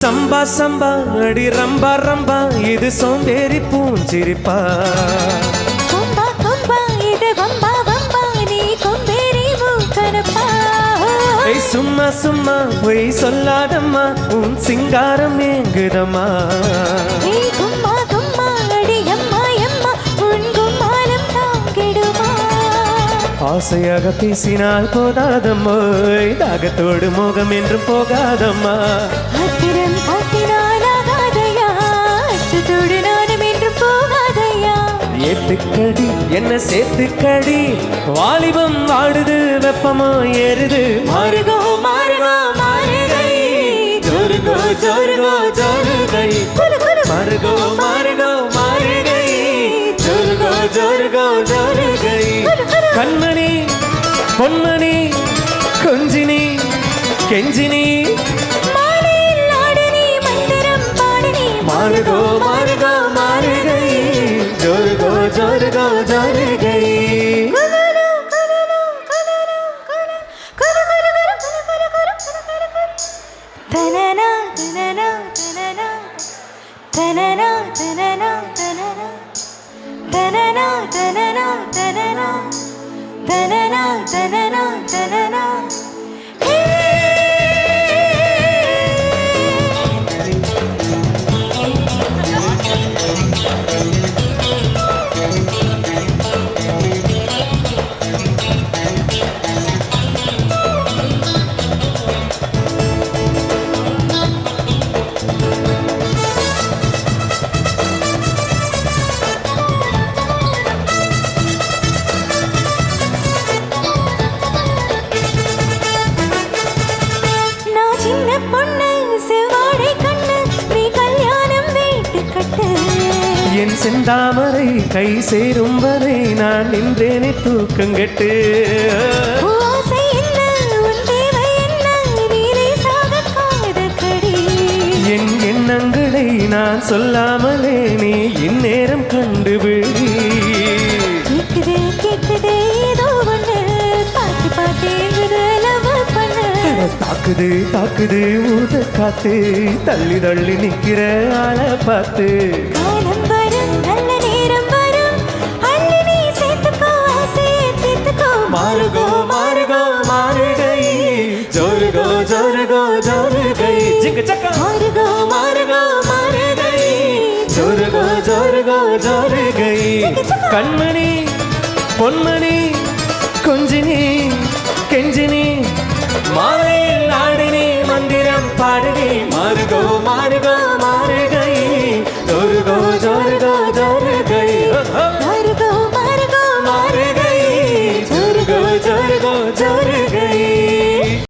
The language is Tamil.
சம்பா சம்பா அடி ரம்பா ரம்பா இது சோம்பேறி பூஞ்சிரிப்பா. கொம்பா கொம்பா இது வம்பா வம்பா நீ கொம்பேறி மூக்கனப்பா. சும்மா சும்மா பொய் சொல்லாதம்மா உன் சிங்காரம் ஏங்குதம்மா. கும்மா கும்மா அடி அம்மா அம்மா உன் கும்மாலம் தாங்கிடுமா. ஆசையாக பேசினால் போதாதம்மா தாகத்தோடு மோகம் என்றும் போகாதம்மா. அத்திரம் காட்டினால் ஆகாதையா அச்சத்தோடு நானும் என்றும் போகாதையா. ஏத்துக்கடி என்ன சேர்த்துக்கடி வாலிபம் வாடுது வெப்பமா ஏறுது. மாறுகோ மாறுகோ மாறுகை ஜோருகோ ஜோருகோ ஜோருகை மாறுகோ மாறுகோ மாறுகை ஜோருகோ ஜோருகோ ஜோருகை. கண்மணி பொன்மணி கொஞ்சினி கெஞ்சினி மாலையில் ஆடனி மந்திரம் பாடனி. மாறுகோ மாறுகோ மாறுகை ஜோருகோ ஜோருகோ ஜோருகை. தனனா தனனா தனனா தனனா தனனா தனனா தனனா தனனா தனனா தனனா தனனா தனனா. என் செந்தாமரை கை சேரும் வரை நான் நின்றேனே தூக்கங்கெட்டு. என் எண்ணங்களை நான் சொல்லாமலே நீ இந்நேரம் கண்டுபிடி. தாக்குது தாக்குது ஊத காத்து தள்ளி தள்ளி நிக்கிற ஆள பார்த்து. மாறுகோ மாறுகோ மாறுகை ஜோருகோ ஜோருகோ ஜோருகை. ஜிங்க சக்கா மாறுகோ மாறுகோ மாறுகை ஜோருகோ ஜோருகோ ஜோருகை. கண்மணி பொன்மணி கொஞ்சினி கெஞ்சினி மாலையில் ஆடினி மந்திரம் பாடினி. மாறுகோ மாறுகோ மாறுகை ஜோருகோ ஜோருகோ ஜோருகை. மாறுகோ மாறுகோ மாறுகை ஜோருகோ ஜோருகோ ஜோருகை.